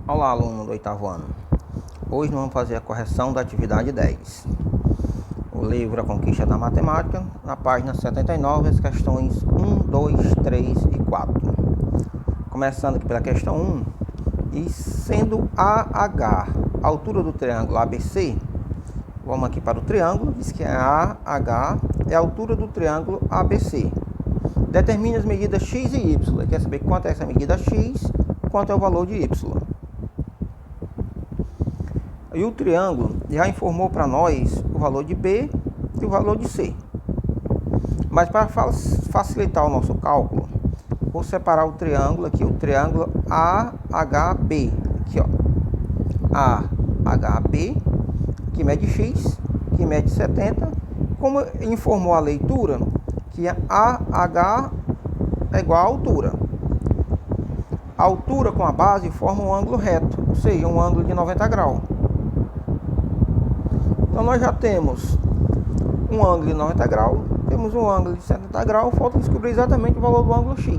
Olá, aluno do oitavo ano. Hoje nós vamos fazer a correção da atividade 10. O livro A Conquista da Matemática, na página 79, as questões 1, 2, 3 e 4. Começando aqui pela questão 1, e sendo AH a altura do triângulo ABC, vamos aqui para o triângulo, diz que AH é a altura do triângulo ABC. Determine as medidas x e y. Ele quer saber quanto é essa medida x, quanto é o valor de y. E o triângulo já informou para nós o valor de B e o valor de C. Mas para facilitar o nosso cálculo, vou separar o triângulo aqui, o triângulo AHB. Aqui, ó. AHB, que mede x, que mede 70. Como informou a leitura, que AH é igual à altura. A altura com a base forma um ângulo reto, ou seja, um ângulo de 90 graus. Então nós já temos um ângulo de 90 graus, temos um ângulo de 70 graus, falta descobrir exatamente o valor do ângulo x.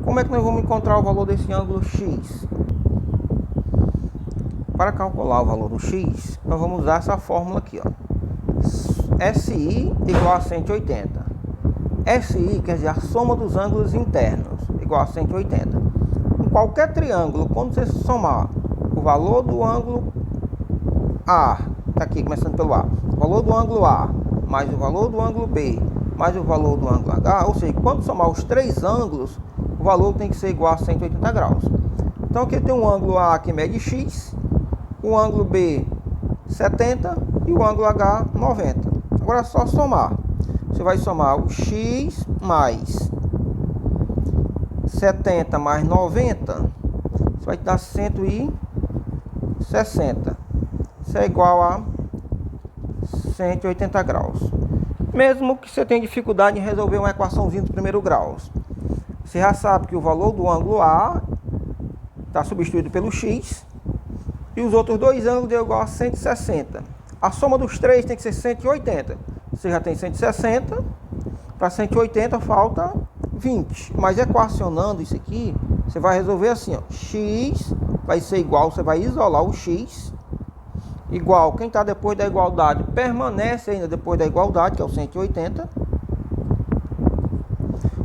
Como é que nós vamos encontrar o valor desse ângulo x? Para calcular o valor do x, nós vamos usar essa fórmula aqui, ó. SI igual a 180. SI quer dizer a soma dos ângulos internos, igual a 180. Em qualquer triângulo, quando você somar o valor do ângulo A, tá aqui começando pelo A, o valor do ângulo A, mais o valor do ângulo B, mais o valor do ângulo H, ou seja, quando somar os três ângulos, o valor tem que ser igual a 180 graus. Então aqui tem um ângulo A que mede x, o ângulo B 70 e o ângulo H 90. Agora é só somar. Você vai somar o x mais 70 mais 90, isso vai te dar 160. Isso é igual a 180 graus. Mesmo que você tenha dificuldade em resolver uma equaçãozinha do primeiro grau, você já sabe que o valor do ângulo A está substituído pelo x e os outros dois ângulos deu igual a 160. A soma dos três tem que ser 180. Você já tem 160, para 180 falta 20. Mas equacionando isso aqui, você vai resolver assim, ó, x vai ser igual, você vai isolar o x, igual, quem está depois da igualdade permanece ainda depois da igualdade, que é o 180.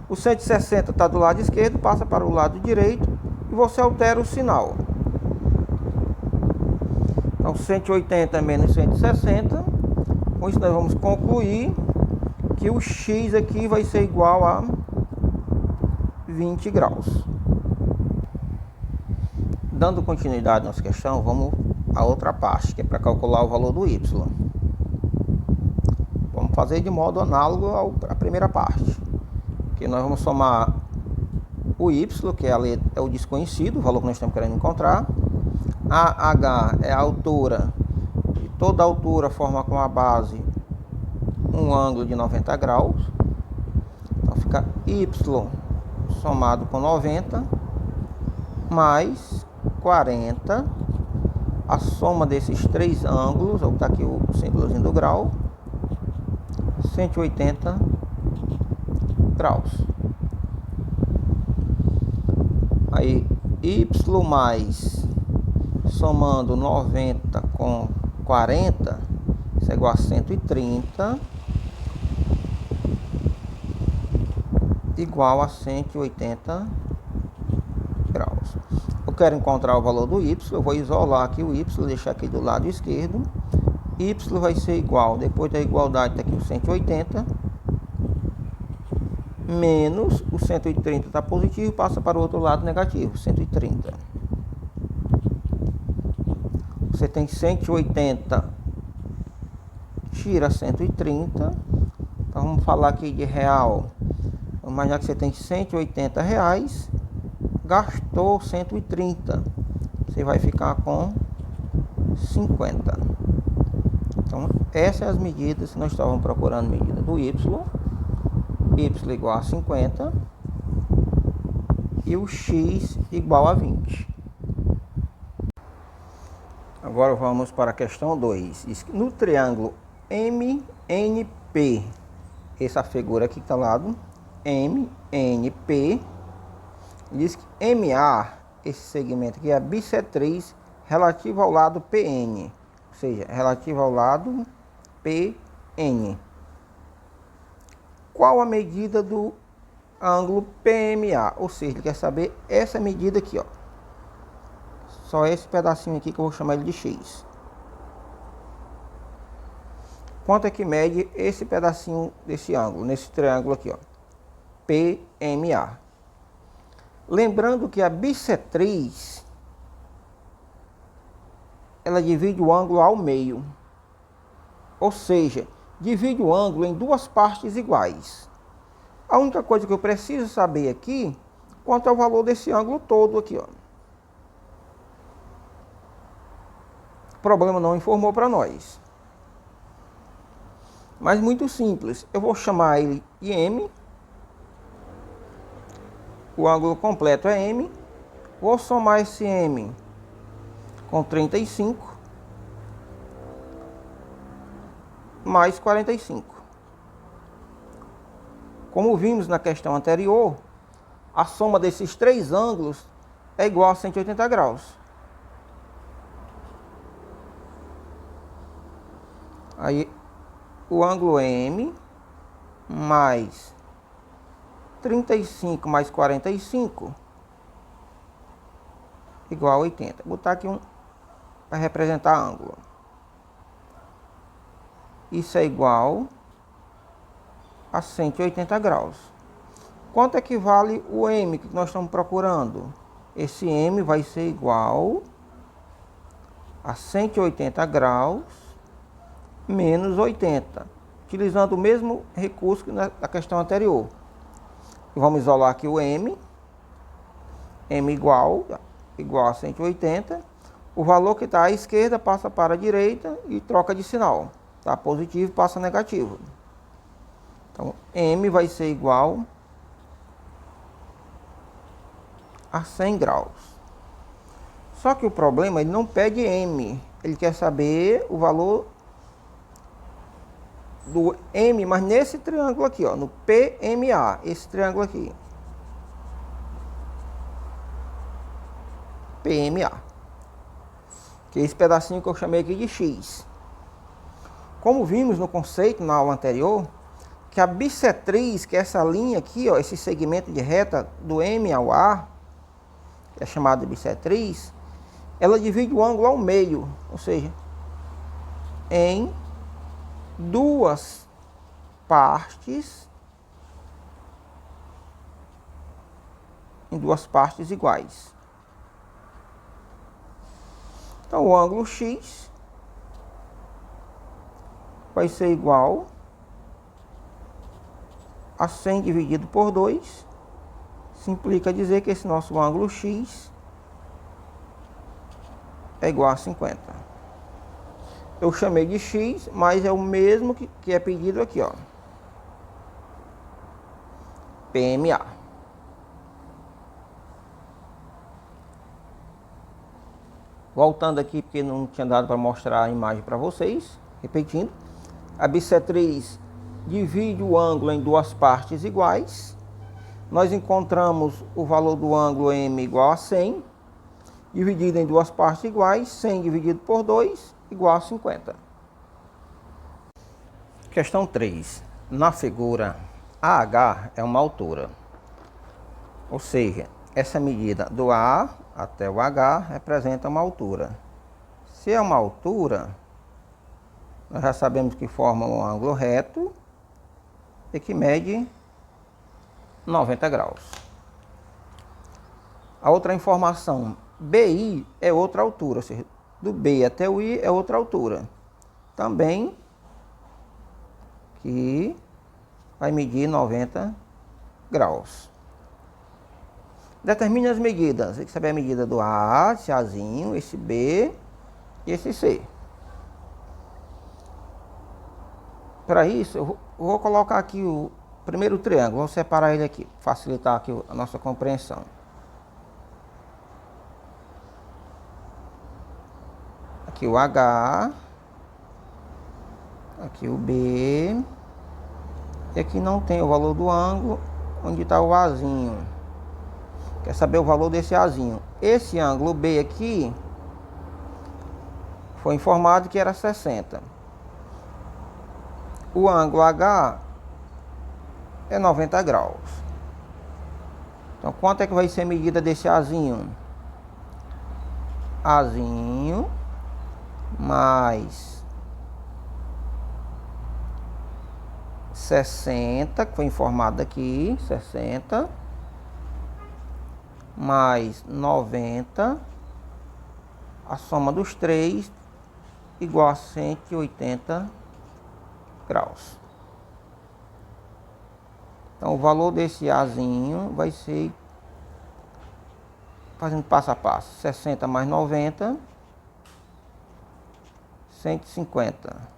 O 160 está do lado esquerdo, passa para o lado direito e você altera o sinal. Então 180 menos 160, com isso nós vamos concluir que o x aqui vai ser igual a 20 graus. Dando continuidade à nossa questão, vamos à outra parte, que é para calcular o valor do y. Vamos fazer de modo análogo à primeira parte, que nós vamos somar o y, que é o desconhecido, o valor que nós estamos querendo encontrar. AH é a altura, e toda altura forma com a base um ângulo de 90 graus. Então fica y somado com 90 mais 40, a soma desses três ângulos, vou botar aqui o símbolozinho do grau, 180 graus. Aí y mais, somando 90 com 40, isso é igual a 130, igual a 180 graus. Eu quero encontrar o valor do y, eu vou isolar aqui o y, deixar aqui do lado esquerdo. Y vai ser igual, depois da igualdade está aqui o 180, menos o 130 está positivo, passa para o outro lado negativo, 130. Você tem 180, tira 130, então vamos falar aqui de real. Vamos imaginar que você tem 180 reais, gastou 130, você vai ficar com 50. Então essas são as medidas que nós estávamos procurando, medida do y igual a 50 e o x igual a 20. Agora vamos para a questão 2. Diz que no triângulo MNP, essa figura aqui que está ao lado, MNP, diz que MA esse segmento aqui é bissetriz relativo ao lado PN, ou seja, relativo ao lado PN. Qual a medida do ângulo PMA? Ou seja, ele quer saber essa medida aqui, ó. Só esse pedacinho aqui que eu vou chamar ele de X. Quanto é que mede esse pedacinho desse ângulo, nesse triângulo aqui, ó? PMA. Lembrando que a bissetriz, ela divide o ângulo ao meio. Ou seja, divide o ângulo em duas partes iguais. A única coisa que eu preciso saber aqui, quanto é o valor desse ângulo todo aqui, ó. O problema não informou para nós. Mas muito simples. Eu vou chamar ele de M. O ângulo completo é M. Vou somar esse M com 35 mais 45. Como vimos na questão anterior, a soma desses três ângulos é igual a 180 graus. Aí o ângulo M mais 35 mais 45 igual a 80. Vou botar aqui um para representar ângulo. Isso é igual a 180 graus. Quanto é que vale o M que nós estamos procurando? Esse M vai ser igual a 180 graus menos 80, utilizando o mesmo recurso que na questão anterior. Vamos isolar aqui o M igual a 180, o valor que está à esquerda passa para a direita e troca de sinal, tá? Positivo passa a negativo. Então, M vai ser igual a 100 graus. Só que o problema, ele não pede M, ele quer saber o valor do M, mas nesse triângulo aqui, ó, no PMA, esse triângulo aqui. PMA. Que é esse pedacinho que eu chamei aqui de X. Como vimos no conceito na aula anterior, que a bissetriz, que é essa linha aqui, ó, esse segmento de reta do M ao A, que é chamado de bissetriz, ela divide o ângulo ao meio, ou seja, em duas partes iguais. Então o ângulo X vai ser igual a 100 dividido por 2. Isso implica dizer que esse nosso ângulo X é igual a 50. Eu chamei de X, mas é o mesmo que é pedido aqui, ó. PMA. Voltando aqui, porque não tinha dado para mostrar a imagem para vocês. Repetindo. A bissetriz divide o ângulo em duas partes iguais. Nós encontramos o valor do ângulo M igual a 100. Dividido em duas partes iguais. 100 dividido por 2 igual a 50. Questão 3. Na figura, AH é uma altura. Ou seja, essa medida do A até o H representa uma altura. Se é uma altura, nós já sabemos que forma um ângulo reto e que mede 90 graus. A outra informação, BI é outra altura, ou seja, do B até o I é outra altura. Também que vai medir 90 graus. Determine as medidas. Tem que saber a medida do A, esse Azinho, esse B e esse C. Para isso, eu vou colocar aqui o primeiro triângulo. Vou separar ele aqui, facilitar aqui a nossa compreensão. Aqui o H, aqui o B, e aqui não tem o valor do ângulo, onde está o Azinho. Quer saber o valor desse Azinho? esse ângulo B aqui foi informado que era 60. O ângulo H é 90 graus. Então, quanto é que vai ser a medida desse Azinho? Azinho mais 60, que foi informado aqui, 60, mais 90, a soma dos três, igual a 180 graus. Então, o valor desse Azinho vai ser, fazendo passo a passo, 60 mais 90, 150.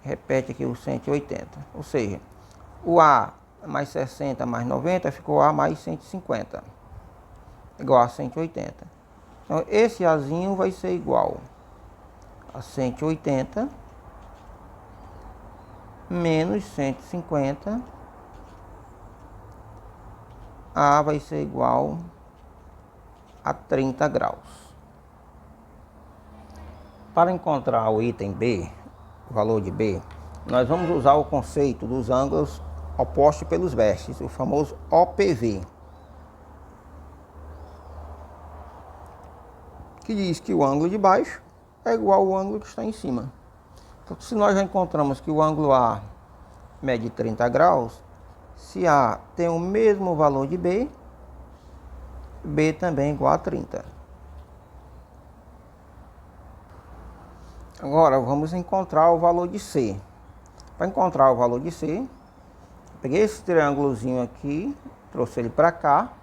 Repete aqui o 180. Ou seja, o A mais 60 mais 90 ficou A mais 150. Igual a 180. Então, esse Azinho vai ser igual a 180 menos 150. A vai ser igual a 30 graus. Para encontrar o item B, o valor de B, nós vamos usar o conceito dos ângulos opostos pelos vértices, o famoso OPV, que diz que o ângulo de baixo é igual ao ângulo que está em cima. Então, se nós já encontramos que o ângulo A mede 30 graus, se A tem o mesmo valor de B, B também é igual a 30. Agora vamos encontrar o valor de C. Para encontrar o valor de C, peguei esse triângulozinho aqui, trouxe ele para cá.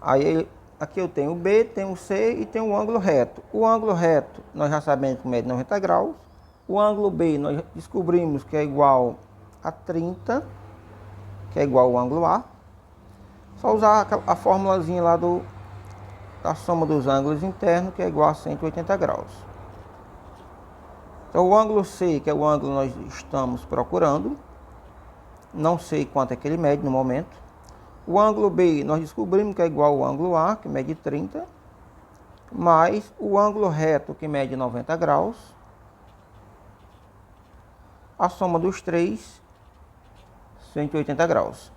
Aí aqui eu tenho o B, tenho o C e tenho o ângulo reto. O ângulo reto nós já sabemos que mede 90 graus. O ângulo B nós descobrimos que é igual a 30, que é igual ao ângulo A. Só usar a formulazinha lá da soma dos ângulos internos, que é igual a 180 graus. Então, o ângulo C, que é o ângulo que nós estamos procurando, não sei quanto é que ele mede no momento. O ângulo B, nós descobrimos que é igual ao ângulo A, que mede 30, mais o ângulo reto, que mede 90 graus. A soma dos três, 180 graus.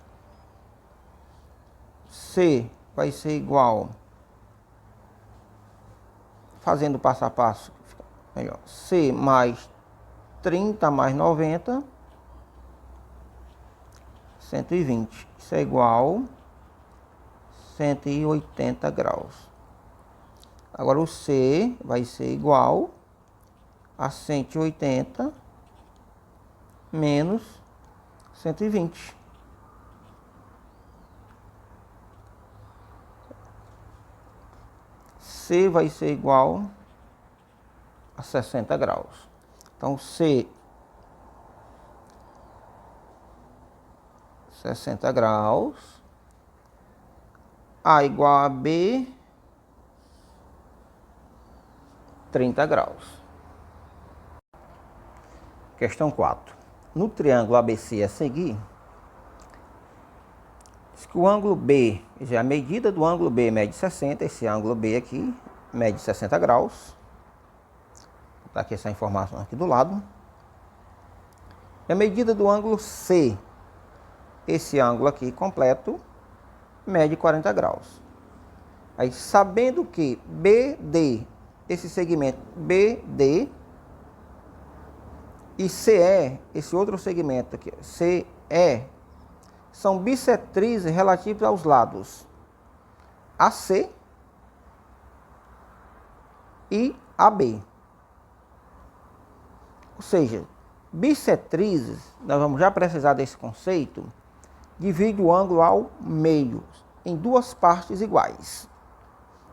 C vai ser igual, fazendo passo a passo, melhor, C mais 30 mais 90, 120. Isso é igual a 180 graus. Agora o C vai ser igual a 180 menos 120. C vai ser igual a 60 graus. Então, C, 60 graus. A igual a B, 30 graus. Questão 4. No triângulo ABC a seguir, diz que o ângulo B, a medida do ângulo B mede 60, esse ângulo B aqui mede 60 graus. Vou botar aqui essa informação aqui do lado. E a medida do ângulo C, esse ângulo aqui completo, mede 40 graus. Aí, sabendo que BD, esse segmento BD, e CE, esse outro segmento aqui, CE, são bissetrizes relativas aos lados AC e AB. Ou seja, bissetrizes, nós vamos já precisar desse conceito, divide o ângulo ao meio, em duas partes iguais.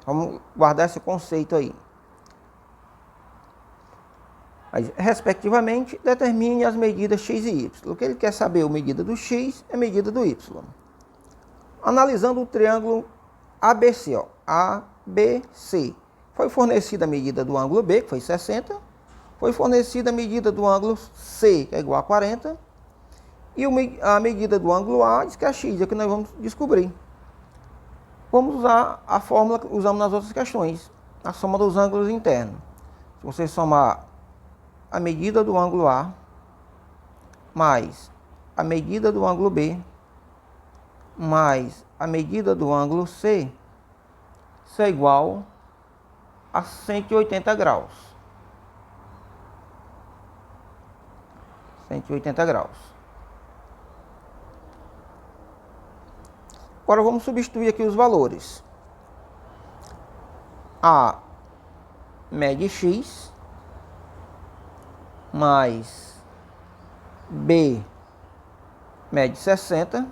Vamos guardar esse conceito aí. Aí, respectivamente, determine as medidas x e y. O que ele quer saber, a medida do x é a medida do y. Analisando o triângulo ABC, ó, ABC, foi fornecida a medida do ângulo B, que foi 60, foi fornecida a medida do ângulo C, que é igual a 40, e a medida do ângulo A diz que é x, é o que nós vamos descobrir. Vamos usar a fórmula que usamos nas outras questões, a soma dos ângulos internos. Se você somar a medida do ângulo A mais a medida do ângulo B mais a medida do ângulo C, isso é igual a 180 graus. 180 graus. Agora vamos substituir aqui os valores. A mede x mais B mede 60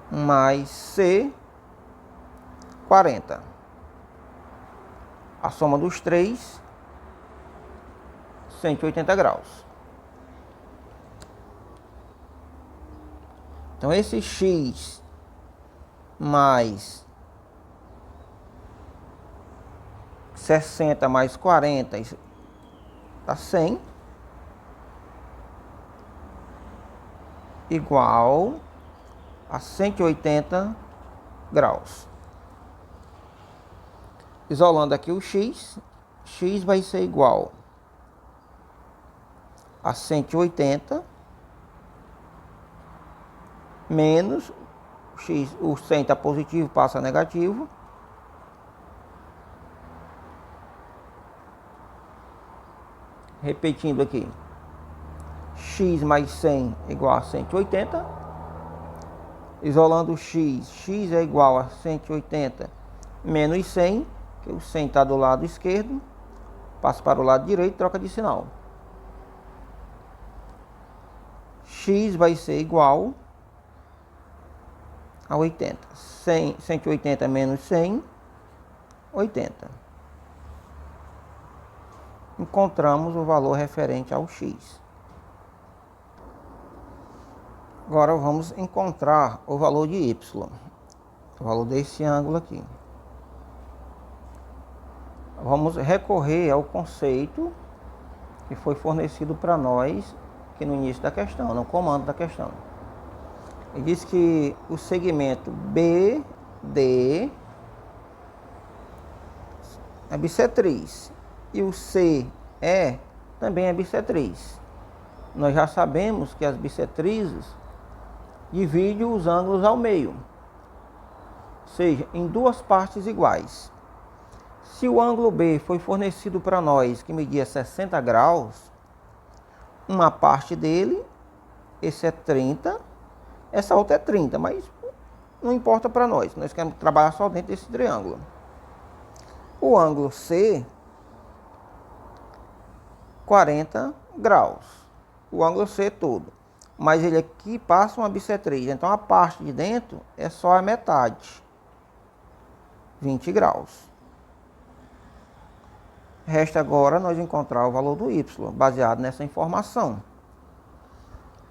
mais C 40. A soma dos três, 180 graus. Então esse x mais 60 mais 40 dá 100, igual a 180 graus. Isolando aqui o x, x vai ser igual a 180 menos x, o 100 está positivo, passa a negativo, repetindo aqui, x mais 100 igual a 180, isolando o x, x é igual a 180 menos 100, que o 100 está do lado esquerdo, passa para o lado direito, troca de sinal. X vai ser igual a 80. 180 menos 100, 80. Encontramos o valor referente ao x. Agora vamos encontrar o valor de y, o valor desse ângulo aqui. Vamos recorrer ao conceito que foi fornecido para nós aqui no início da questão, no comando da questão. Ele diz que o segmento BD é bissetriz e o CE também é bissetriz. Nós já sabemos que as bissetrizes dividem os ângulos ao meio, ou seja, em duas partes iguais. Se o ângulo B foi fornecido para nós, que media 60 graus, uma parte dele, esse é 30, essa outra é 30, mas não importa para nós. Nós queremos trabalhar só dentro desse triângulo. O ângulo C, 40 graus. O ângulo C todo. Mas ele aqui passa uma bissetriz. Então a parte de dentro é só a metade. 20 graus. Resta agora nós encontrar o valor do y, baseado nessa informação.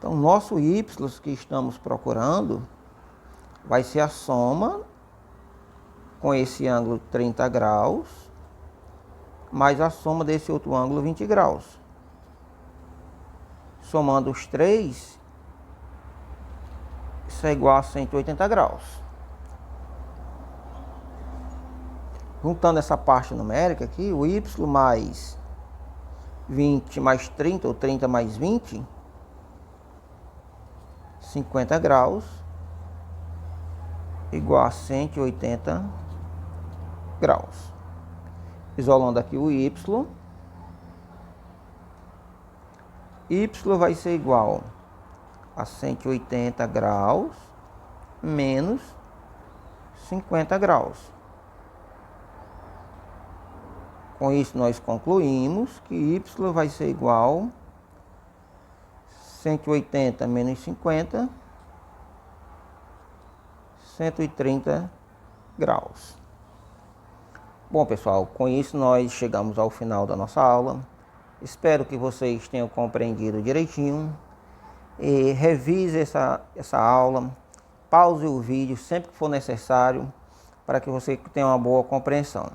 Então, nosso y que estamos procurando vai ser a soma com esse ângulo 30 graus, mais a soma desse outro ângulo 20 graus. Somando os três, isso é igual a 180 graus. Juntando essa parte numérica aqui, o y mais 20 mais 30, ou 30 mais 20, 50 graus, igual a 180 graus. Isolando aqui o y vai ser igual a 180 graus menos 50 graus. Com isso, nós concluímos que y vai ser igual a 180 menos 50, 130 graus. Bom, pessoal, com isso nós chegamos ao final da nossa aula. Espero que vocês tenham compreendido direitinho. E revise essa aula, pause o vídeo sempre que for necessário, para que você tenha uma boa compreensão.